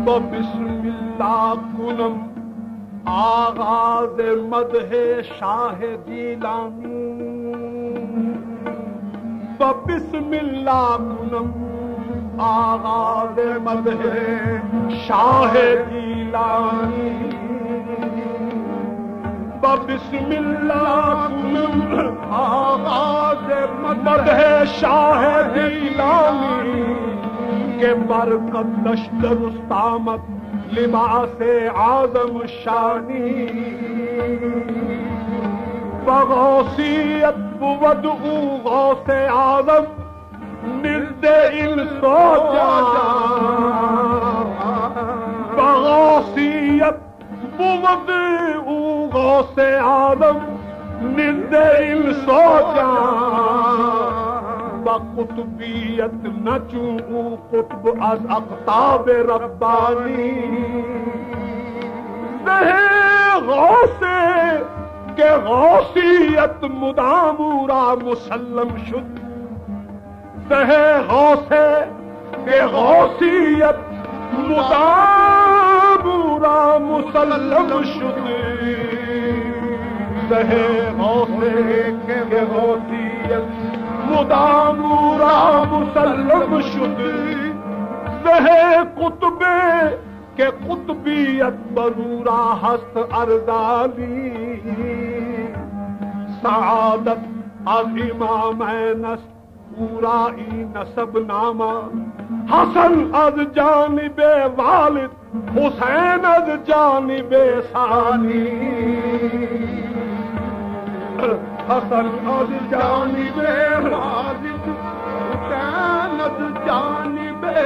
बिस्मिल्लाह कुनम आगाज मदहे शाह जीलानी, बिस्मिल्लाह कुनम आगाज मदहे शाह जीलानी, बिस्मिल्लाह कुनम आगाज मदहे शाह जीलानी के बरकत दश्त रुस्तामत लिबासे आज़म शानी, बगौसियत बुवद ऊ गौसे आज़म निर्दे इंसो जान, बगौसियत बुवद ऊ गौसे आज़म निर्दे इंसो जान, बकुतबियत नचू कुतब अज अख्ताब रब्बानी, गौसे के गौसियत मुदामूरा मुसल्लम शुद, गौसे के गौसियत मुदामूरा मुसल्लम शुद, गौसे के गौसियत मुदामूरा मुसल्लम शुद, कुतबे के कुतबियत बरूरा हस्त अर्दाली, सआदत अज इमामैनस पूरा ई नसब नामा, हसन अज जानिबे वालिद हुसैन अज जानिबे सानी, हसन अज जानिबे वालिद हुसैन अज जानिबे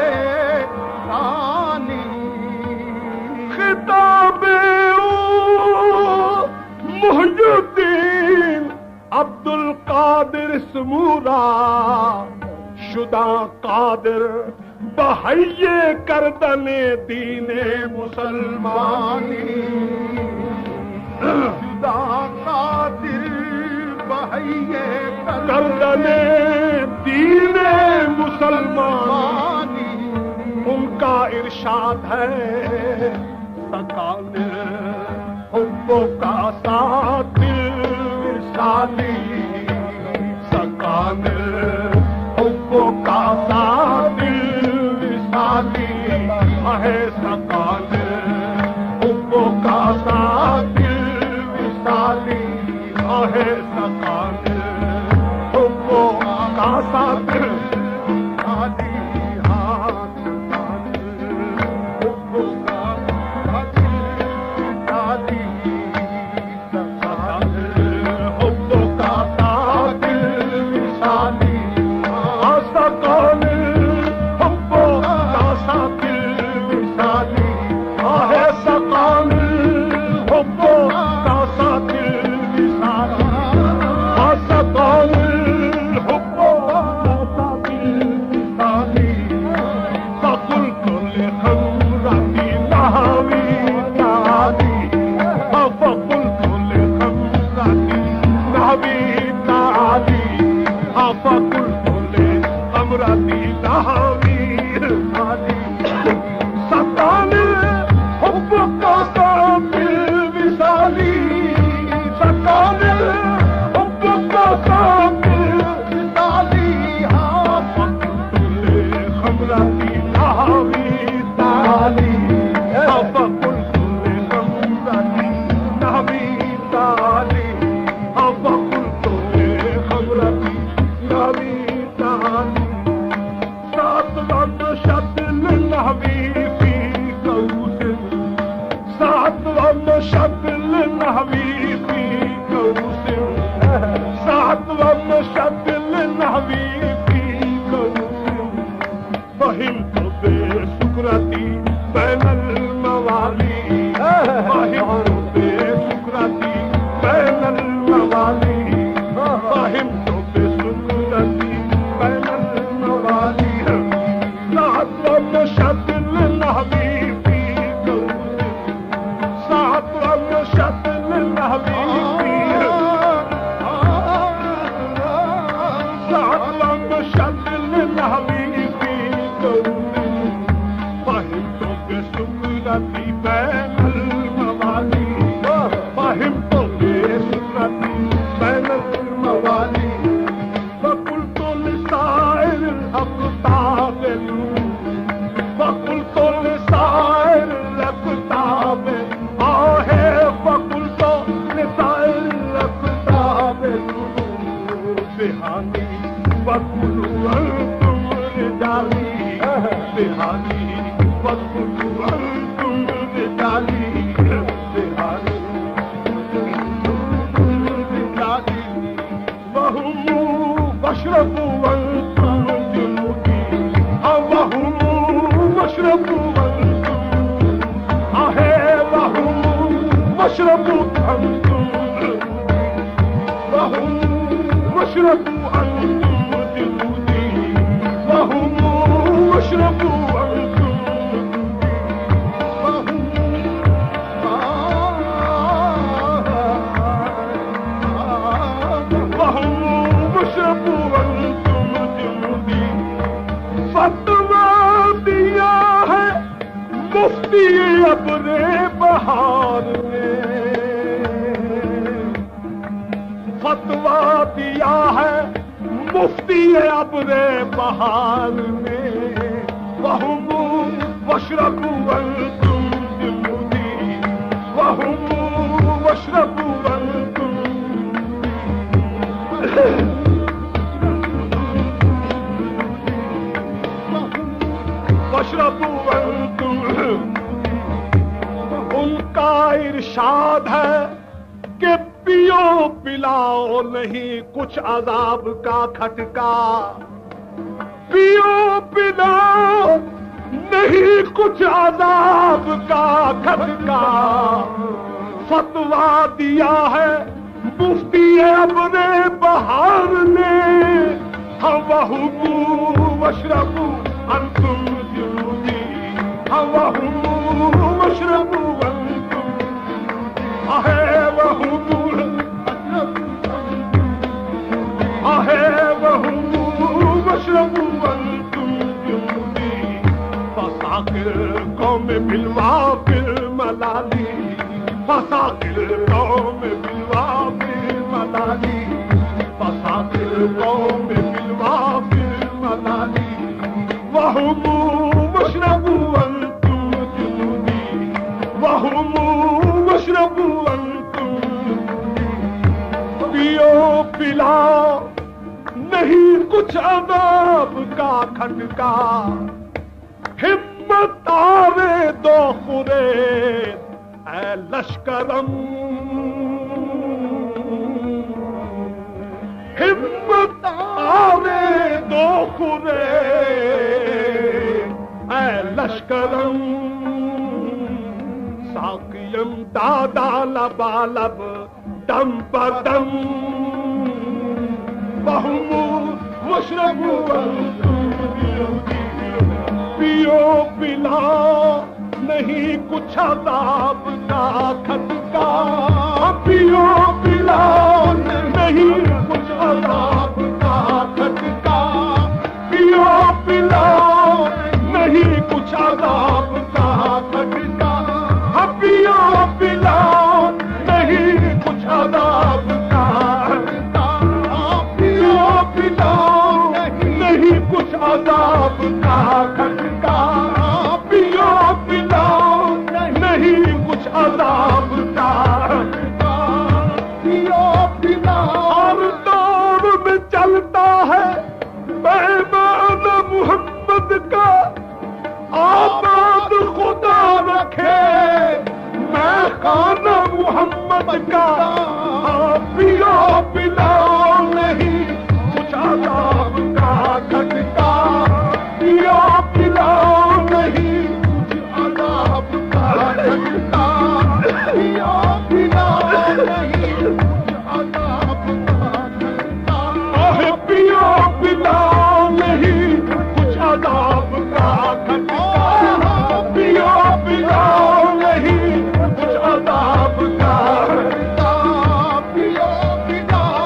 सानी, खिताबे मुहियुद्दीन अब्दुल कादिर समूरा शुदा कादिर बहैये करदने दीने मुसलमानी, शुदा कादिर बहैये करदने दीने मुसलमानी, उनका इरशाद है सकाने हुब्बो का सादिल विसाली, सकाने हुब्बो का सादिल विसाली, है सकाने हुब्बो का सादिल विसाली, है सकाने हुब्बो का सादिल विसाली, Fahim to इशरती बैनल मवाली फहिमत इशरती बैनल मवाली फकुलत लिसाइर अफ्ताब फकुलत लिसाइर अफ्ताब आहे फकुलत लिसाइर अफ्ताब बिहानी फकुलु अंतुम रिजाली बिहानी फकुलु अंतुम रिजाली बिहानी रिजाली वहुमु वशरबु अंतुम जुनूदी वहुमु वशरबु अंतुम आहे वहुमु वशरबु अंतुम वहुमु वशरबु अंतुम जुनूदी वहुमु वशरबु अंतुम वहुमु वशरबु अंतुम जुनूदी फतवा दिया है मुफ्ती अब्रे बहार ने फतवा दिया है मुफ्ती अब्रे बहार में वहुमु वशरबु अंतुम जुनूदी वहुमु वशरबु अंतुम वशरबु अंतुम उनका इरशाद है कि पियो पिलाओ नहीं कुछ अजाब का खटका पियो पिलाओ नहीं कुछ अजाब का खटका फतवा दिया है मुफ्ती अब्रे बहार ने वहुमु वशरबु अंतुम जुनूदी वहुमु वशरबु अंतुम आहे वहुमु आहे वहुमु वशरबु अंतुम जुनूदी फसाकिर कौम बिलवा बिल मलाली फसाकिर कौम बिलवा बिल मलाली फसाकिर कौम बिलवा बिल मलाली वहुमु वशरबु अंतुम जुनूदी वहुमु वशरबु अंतुम पियो पिलाओ नहीं कुछ अजाब का खटका हिम्मत आवे दो खुरे ऐ लश्करम हिम्मत आवे दो खुरे ऐ लश्करम साकियम दादा लबालब दम पदम वहुमु वशरबु अंतुम पियो पिलाओ नहीं कुछ अजाब का खटका पियो पिलाओ नहीं कुछ अजाब का खटका पियो पिलाओ नहीं कुछ अजाब का खटका पियो पिलाओ नहीं कुछ अजाब का खटका पियो पिलाओ नहीं कुछ अजाब का खटका पियो पिलाओ नहीं कुछ अजाब का पियो पिलाओ हर दौर में चलता है पैमान मोहम्मद का आबाद खुदा रखे मैं खाना मोहम्मद का पियो पिलाओ नहीं कुछ अजाब का खटका पियो पिलाओ नहीं कुछ अजाब का खटका पियो पिलाओ नहीं कुछ अजाब का खटका पियो पिलाओ नहीं कुछ अजाब का खटका पियो पिलाओ नहीं कुछ अजाब का पियो पिलाओ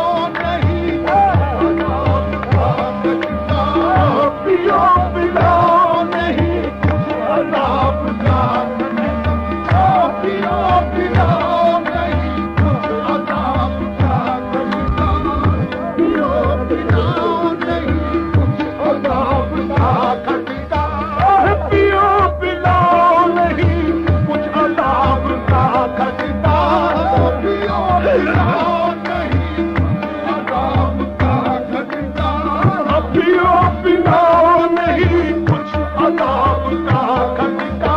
का खटका,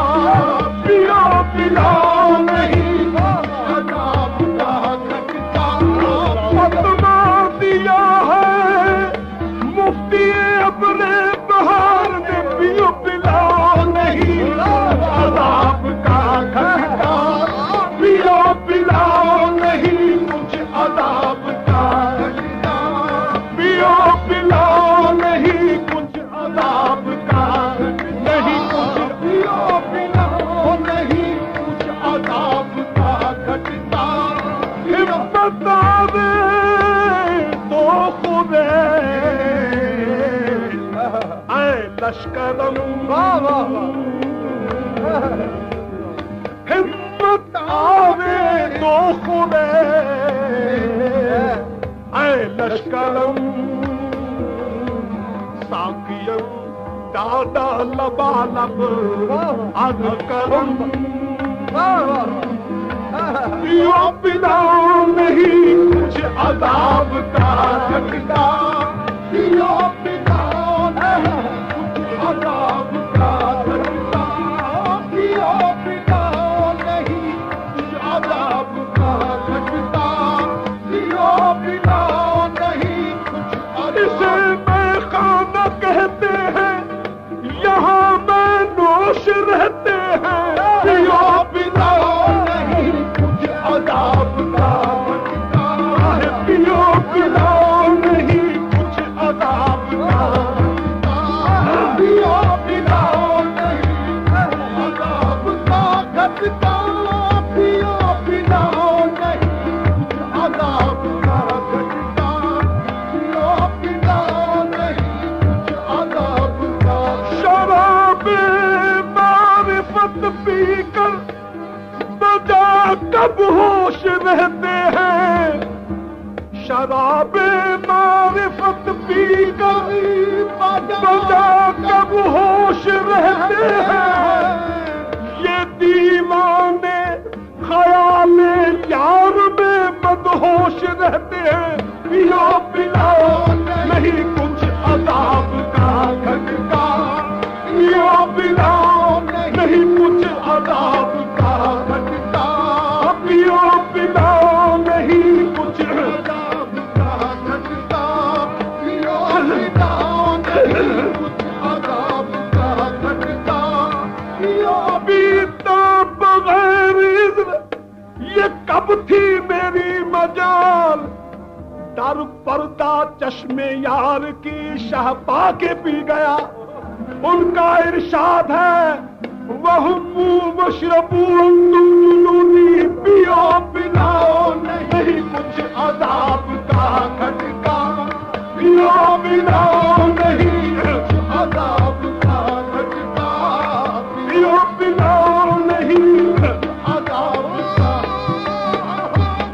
पियो पिलाओ नहीं अदाब का खटका। फतवा दिया है मुफ्ती अपने बहार ने, पियो पिलाओ नहीं अदाब का खटका, पियो पिलाओ नहीं कुछ अदाब का खटका, पियो पिलाओ नहीं कुछ अदाब का नहीं कुछ, पियो पिलाओ नहीं कुछ अदाब का खटका। हिम्मत आवे तो खुदे ऐ लश्करम, हिम्मत आवे तो खुदे ऐ लश्करम, साकियम दादा लबालब अज़करम, पियो पिलाओ नहीं कुछ अदाब का खटका, पियो पिलाओ नहीं कुछ अदाब का खटका, पियो पिलाओ नहीं कुछ अदाब का खटका, पियो पिलाओ नहीं कुछ अदाब। इसे मैं खाना कहते हैं, यहाँ मैं नोश रहते हैं, पियो पिलाओ नहीं कुछ अदाब का खटका, पियो पिलाओ नहीं कुछ अदाब का खटका, पियो पिलाओ नहीं अदाब का खटका, पियो पिलाओ नहीं कुछ अदाब का खटका, पियो पिलाओ नहीं कुछ अदाब का। शराबे मारिफत पीकर बजा कब होश रहते हैं, शराबे मारिफत पीकर बजा कब होश रहते हैं, ये दीवाने ख्याले यार में बदहोश रहते हैं, पियो पिलाओ नहीं कुछ अदाब का खटका, पियो पिलाओ नहीं कुछ अदाब का खटका, पियो पिलाओ नहीं कुछ अदाब का खटका, पियो पिलाओ नहीं कुछ अदाब का खटका, पियो पीता बगैर इज़्न, ये कब थी मेरी मजाल, दर पर्दा चश्मे यार की शहपा के पी गया, उनका इरशाद है वह मशरबू तुम जुनूनी, पियो पिलाओ नहीं कुछ अदाब का खटका, पियो पिलाओ नहीं कुछ अदाब का खटका, पियो पिलाओ नहीं अदाब का,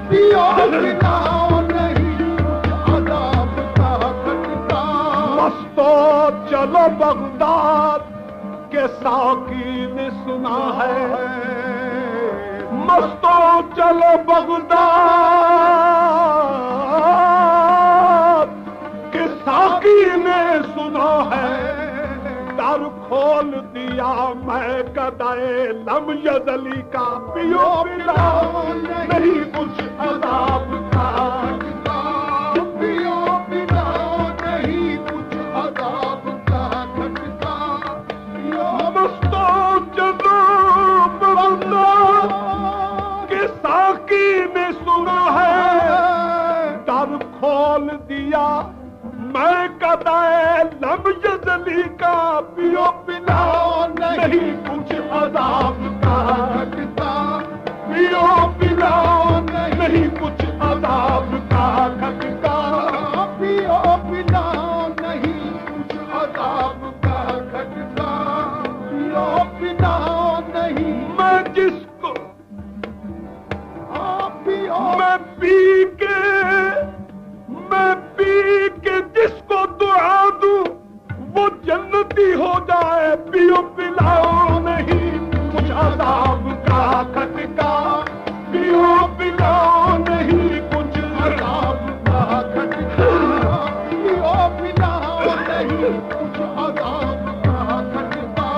पियो पिलाओ नहीं कुछ अदाब का खटका। मस्तो चलो बगदाद के साकी ने सुना है, मस्तो चलो बगदाद के साकी ने सुना है, दर खोल दिया मैं कदाए लम यज़ली का, पियो पिलाओ नहीं कुछ अदाब का खटका, पियो पिलाओ नहीं कुछ अदाब का खटका, मस्तो चलो बगदाद के साकी ने सुना है, दर खोल दिया मैं कदाए लम यज़ली का, पियो पिलाओ नहीं कुछ अदाब का खटका, पियो पिलाओ नहीं कुछ अदाब का खटका, पियो पिलाओ नहीं कुछ अदाब का खटका, पियो पिलाओ नहीं। मैं जिसको मैं पी के जिसको दुआ दूं वो जन्नती हो जाए, पियो पिलाओ नहीं कुछ अदाब का खटका, पियो पिलाओ नहीं कुछ अदाब का खटका, पियो पिलाओ नहीं कुछ अदाब का खटका,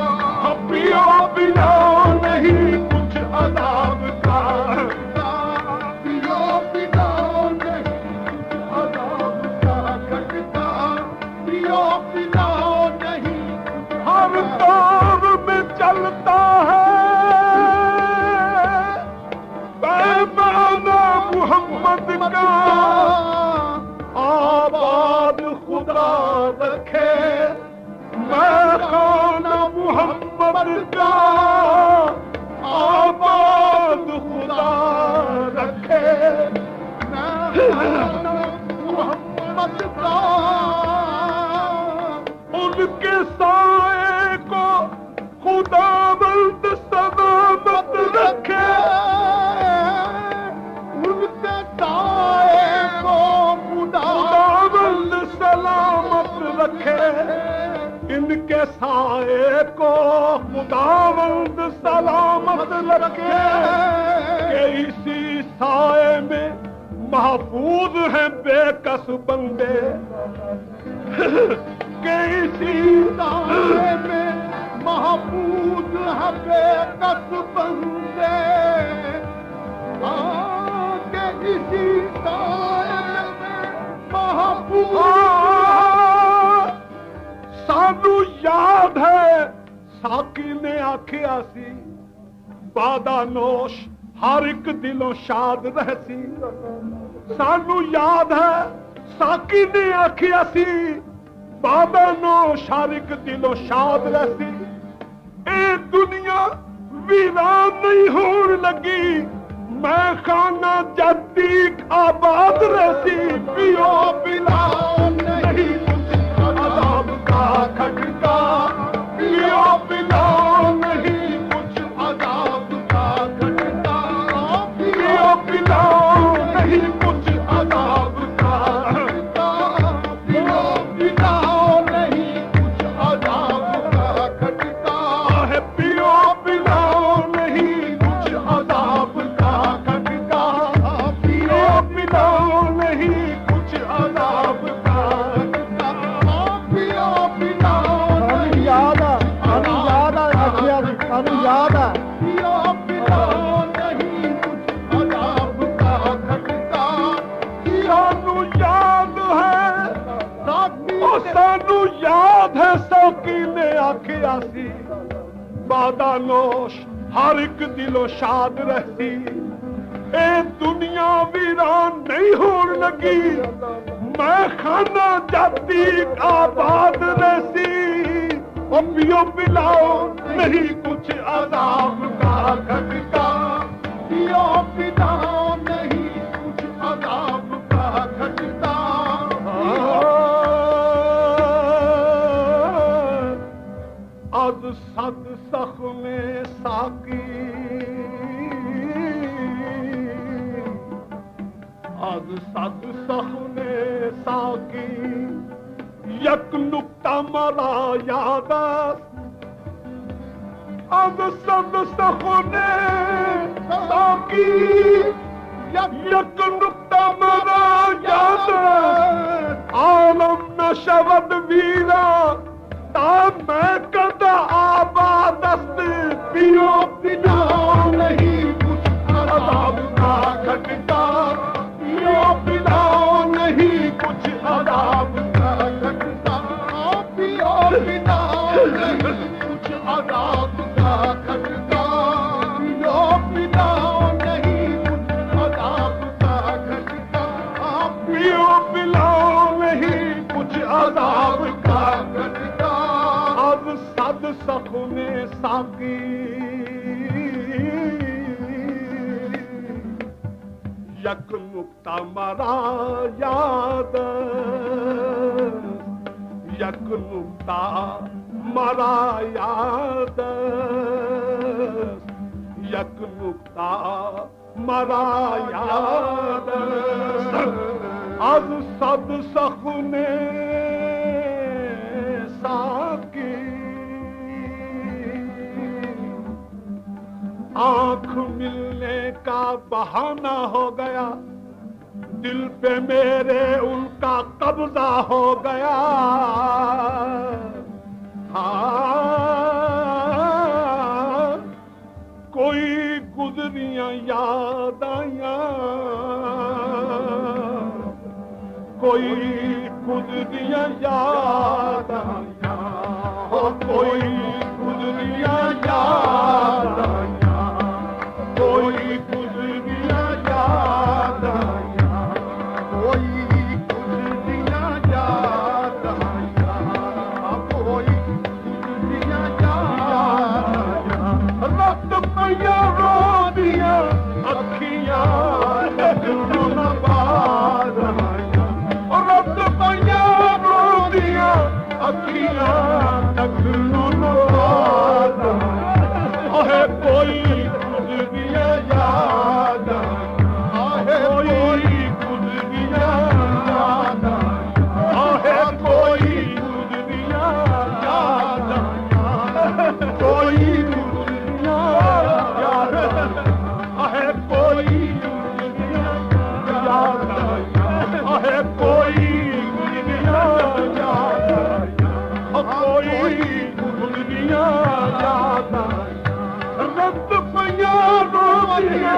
आबाद खुदा रखे मोहम्मद का, उनके साए को खुदावंद सलामत रखे, उनके साए को खुदावंद सलामत रखे, इनके साए को खुदावंद सलामत रखे, कि इसी साए में महफूज हैं बेकस बंदे, कि इसी साए में महफूज हैं बेकस बंदे, कि इसी साए में महफूज। सानू याद है साकी ने आखिया सी, बादा नोश हर एक दिलों शाद रहसी। सानू याद है साकी ने आखिया सी, बादा नोश हर एक दिलों शाद रहसी। ए दुनिया वीरान नहीं होन लगी, मैं खाना जाती आबाद रहसी। पियो पिलाओ नहीं अदाब का खटका, पियो पिलाओ नहीं कुछ अदाब का खटका, पियो पिलाओ नहीं कुछ अदाब का खटका, पियो पिलाओ नहीं कुछ अदाब का खटका, पियो पिलाओ नहीं कुछ अदाब का खटका, पियो पिलाओ नहीं कुछ अदाब का सानू याद है सौकी ने आखिया सी, बादा नोश हर एक दिलों शाद रहती। ए दुनिया वीरान नहीं होन लगी, मैं खाना जाती आबाद रहती। ओ पियो पिलाओ नहीं कुछ अदाब का खटका, पियो पिलाओ नहीं कुछ अदाब का खटका। आज सद सख में साकी, आज सद सख में साकी, यक नुक्ता मरा याद। आज सद सख में साकी, यक नुक्ता मरा याद। आलम न शवद वीरा मैं कदा आबादस्त, पियो पिलाओ नहीं कुछ अदाब का खटका, पियो पिलाओ नहीं कुछ अदाब का खटका, पियो पिलाओ नहीं कुछ अदाब का खटका, पियो पिलाओ नहीं कुछ अदाब का खटका, पियो पिलाओ नहीं कुछ अदाब का खटका। सद सख में साकी, यक नुक्ता मरा याद, यक नुक्ता मरा याद, यक नुक्ता मरा याद। आज सद सख में साकी, आंख मिलने का बहाना हो गया, दिल पे मेरे उनका कब्जा हो गया। हाँ, कोई गुजरियां याद आया, कोई गुजरियां याद आया, कोई गुजरियां याद आया, कोई गुजरियां याद आया, कोई गुजरियां याद आया, कोई गुजरियां याद आया, आहे कोई गुजरिया याद आहे कोई गुजरिया याद आहे कोई गुजरिया याद कोई गुजरिया याद आहे कोई गुजरिया याद आहे कोई गुजरिया याद कोई गुजरिया याद रत पिया रोटिया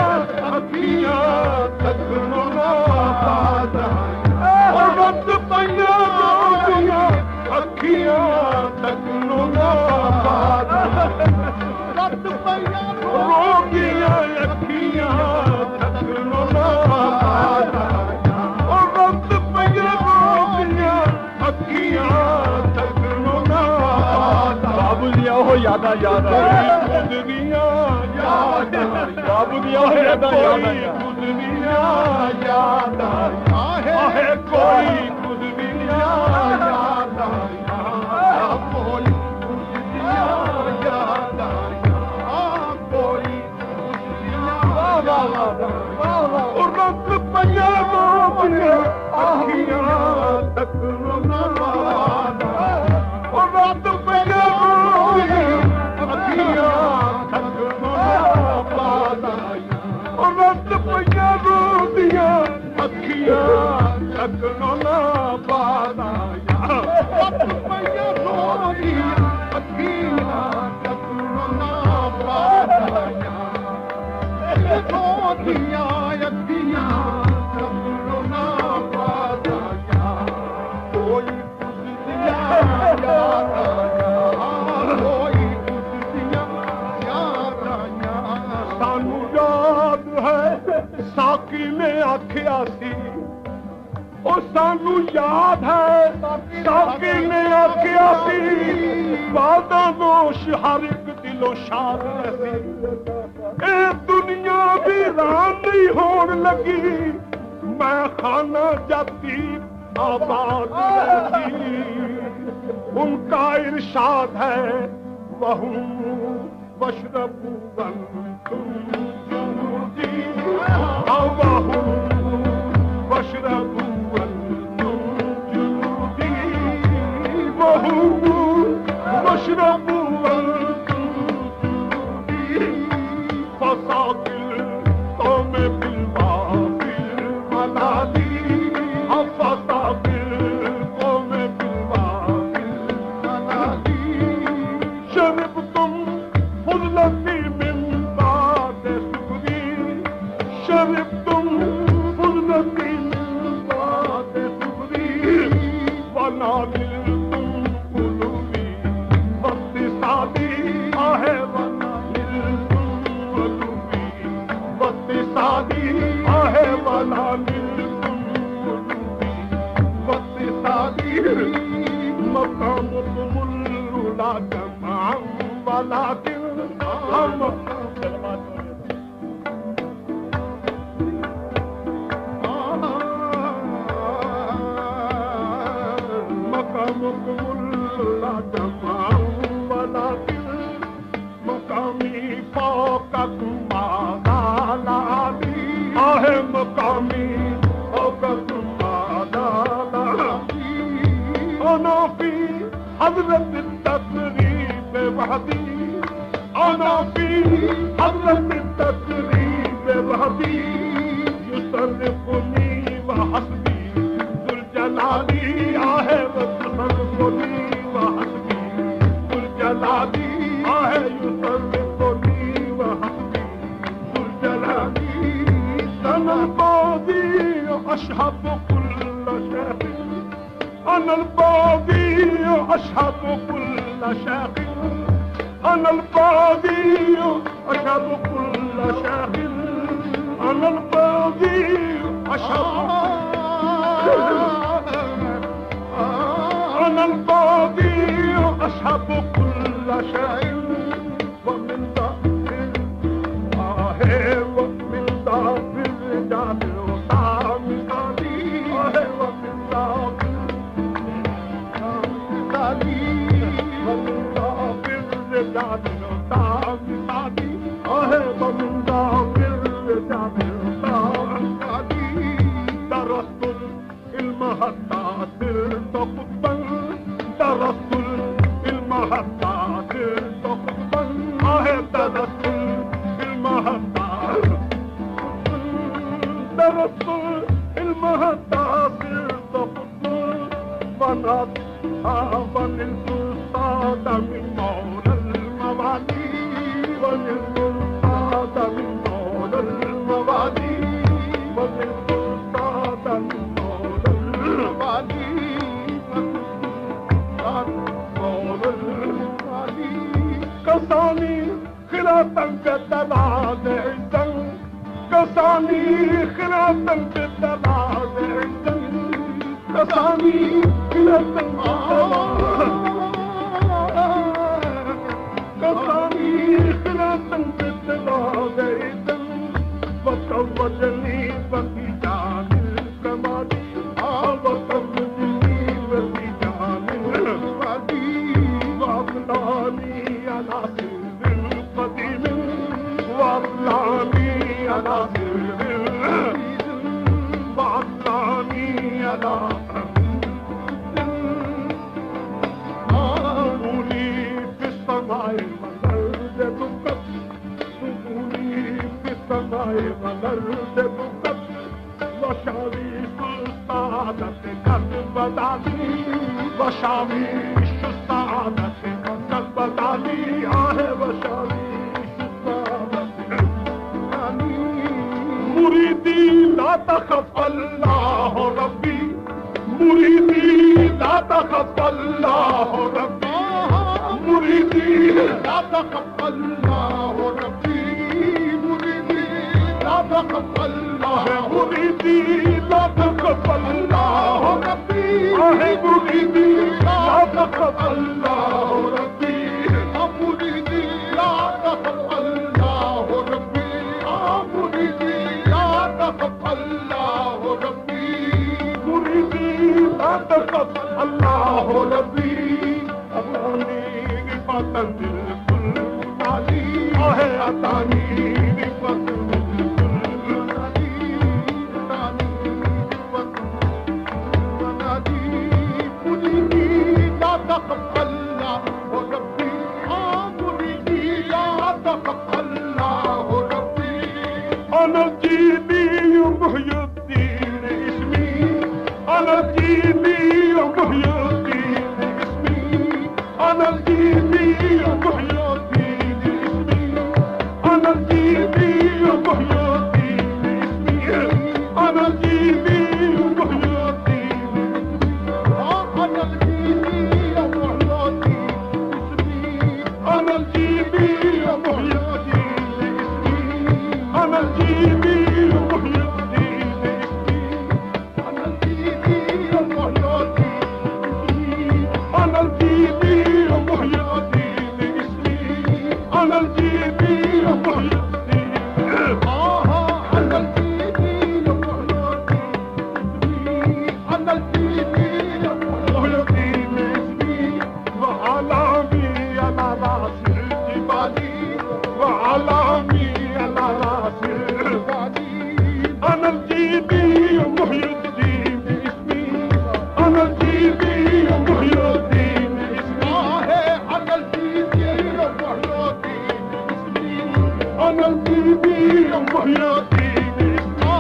अखियां तकनो ना बात रत पिया रोटिया अखियां तकनो ना बात रत पिया रोटिया अखियां तकनो ना बात रत पिया रोटिया अखियां तकनो ना बात बाबू जी हो यादा यादा गुजरिया याद बाबू जी हो यादा यादा गुजरिया याद आहे कोई गुजरिया याद कोई गुजरिया याद कोई रत पिया रोटिया अखियां तकनो ना बात रत पिया रोटिया अखियां तकनो ना बात रत पिया रोटिया अखियां तकनो ना बात रत पिया रोटिया अखियां तकनो ना बात रोटिया अखियां तकनो ना बात कोई गुजरिया याद कोई गुजरिया याद सानू याद है साकी ने आखिया सी ओ सानू याद है साकी ने आखिया सी वादा नोश हर एक दिलों शाद सी ए दुनिया वीरान नहीं होन लगी मैं खाना जाती आबाद रहती उनका इरशाद है वहू वशरबू वंतुम जुनूदी वहू वशरबू वंतुम जुनूदी वहू वशरबू वंतुम जुनूदी फसाकिल कौम बिलवाकिल मनादी फसाकिल कौम बिलवाकिल मनादी शरब तुम फुजलती मिन बाद सुकरी शरब तुम फुजलती मिन बाद सुकरी वनादिल तुम कुलूबी वक्ति सादी आहे वनादिल तुम कुलूबी वक्ति सादी आहे वनादिल तुम कुलूबी वक्ति सादी मकाम तुमुल्ला जमाम वाला दिल हम मकाम तुमुल्ला जमाम वाला दिल मकामी फौकत मादाला दी आहे मकामी फौकत मादाला दी अना फी हज़रत तकरीब वहदी अना फी हज़रत तकरीब वहदी युसर्रिफुनी व हस्बी दुल जलाली आहे युसर्रिफुनी व हस्बी दुल जलाली आहे युसर्रिफुनी व हस्बी दुल जलाली सनल बादी अशहब कुल्ल शैख أنا الباغي أشهد كل شاغل أنا الباغي أشهد كل شاغل أنا الباغي أشهد أنا الباغي أشهد كل شاغل ومن ظهر ومن ظهر الرجال وطعم صدي ومن ظهر ومن ظهر الرجال وطعم صدي درست المهدى درست المهدى صرت قطن بنات ونلت الصاد من مولى الموالي ونلت الصاد من مولى الموالي ونلت الصاد من مولى الموالي مولى الموالي كساني خلافا بالدلال عزا كساني خلافا بالدلال عزا كساني خلافا بالدلال كساني خلافا بالدلال عزا وتوجني في جان الكمال وتوجني في جان الكمال وأبلاني على سر قديم وأبلاني على سر وأبلاني على قولي في السماء والأرض بكت قولي في السماء والأرض بكت وشاويش السعادة قد بدالي وشاويش السعادة قد بدالي وشاويش السعادة مريدي لا تخف الله ربي مريدي لا تخف الله ربي مريدي لا تخف الله ربي مريدي لا تخف الله مريدي لا تخف الله ربي مريدي لا تخف الله ربي مريدي لا تخف الله ربي مريدي لا تخف الله ربي مريدي لا تخف الله ربي أتاني رفاتا بالكل علي أتاني رفاتا بالكل علي أتاني رفاتا علي مريدي لا تخف الله ربي مريدي لا تخف الله ربي أنا الجيبي محي الدين اسمي أنا الجيبي محي الدين اسمي أنا الجيبي محي الدين اسمي أنا الجيبي محي الدين اسمي أنا الجيبي محي الدين أنا الجيبي محي الدين اسمي أنا الجيبي محي الدين اسمي أنا الجيبي محي الدين اسمي أنا الجيبي محي الدين أنا الجيبي محي الدين اسمي أنا الجيبي محي الدين أنا الجيبي محي الدين أنا الجيبي محي الدين اسمي وعلامي على رأس الجبال وعلامي على رأس الجبال أنا الجيبي محي الدين اسمي أنا الجيبي محي الدين اسمي أنا الجيبي محي الدين اسمي أنا الجيبي محي الدين اسمي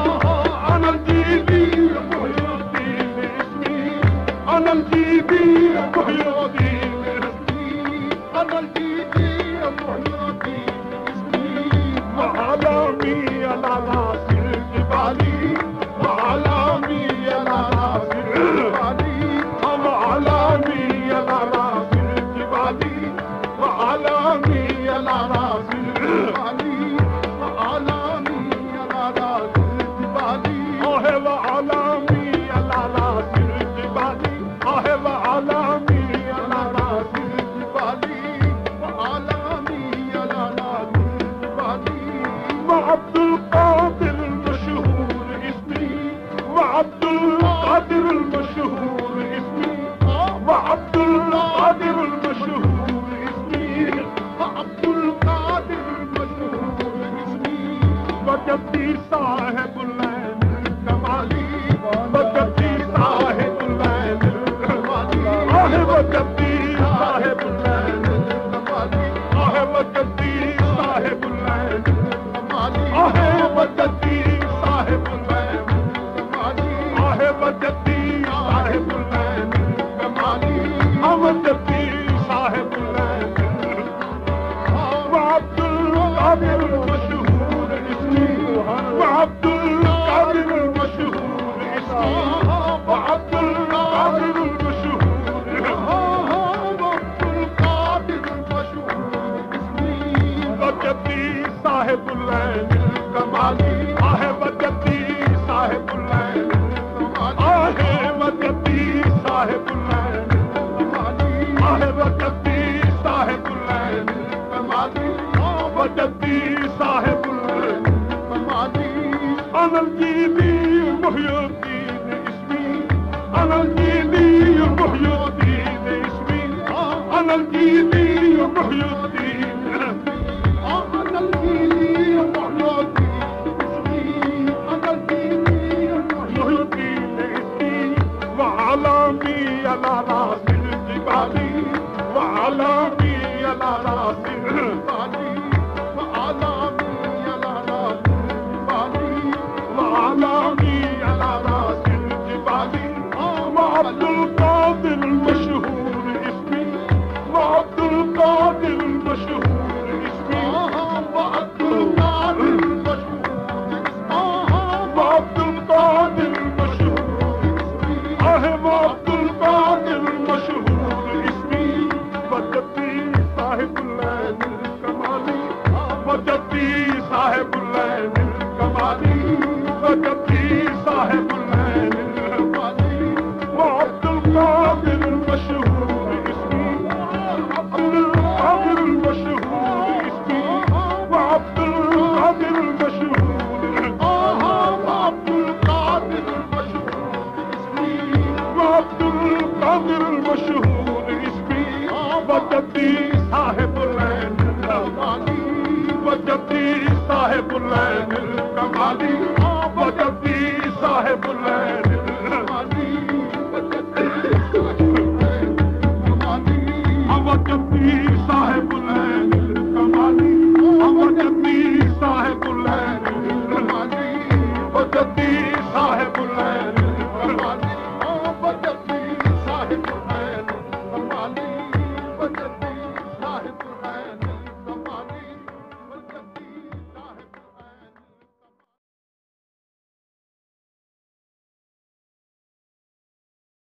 أنا الجيبي محي الدين اسمي أنا الجيبي محي الدين اسمي أنا الجيبي محي الدين اسمي وعلامي على رأس الجبال وعلامي على رأس الجبال وعلامي على رأس الجبال وعلامي على رأس الجبال وعلامي على رأس الجبال وعلامي على رأس الجبال وعلامي على رأس الجبال وعلامي على رأس الجبال وعبد القادر المشهور اسمي وعبد القادر المشهور اسمي وعبد القادر المشهور اسمي وعبد القادر المشهور اسمي وجدي صاحب الليل الكمالي وجدي صاحب الليل الكمالي وجدي صاحب الليل الكمالي وجدي साहिबुल्लैन आहे वजदी साहिबुल्लैन आहे वजदी साहिबुल्लैन वजदी साहिबुल्लैन अब्दुल कादिर मशहूर इसमी अब्दुल कादिर मशहूर इसमी अब्दुल कादिर साहिबुल्लैन कमाली आहे वजदी साहिबुल्लैन आहे वजदी साहिबुल्लैन आहे वजदी साहिबुल्लैन कमाली वजदी साहिबुल्लैन कमाली अनलजीदी मुहय्यद्दीन इसमी अनलजीदी मुहय्यद्दीन इसमी अनलजीदी मुहय्यद्दीन على راس الجبال وعلامي على راس الجبال وعلامي على راس الجبال وعلامي على راس الجبال وعبد القادر المشهور اسمي وعبد القادر المشهور اسمي وعبد القادر المشهور اسمي وعبد القادر المشهور وعبد القادر المشهور اسمي وجدي साहिबुल्लैन कमाली वजदी साहिबुल्लैन कमाली वजदी साहिबुल्लैन कमाली अब्दुल कादिर मशहूर इसमी अब्दुल कादिर मशहूर इसमी अब्दुल कादिर मशहूर अब्दुल कादिर मशहूर इसमी अब्दुल कादिर मशहूर इसमी वजदी साहिबुल्लैन कमाली वजदी साहिबुल्लैन कमाली वजदी साहिबुल्लैन कमाली वजदी साहिबुल्लैन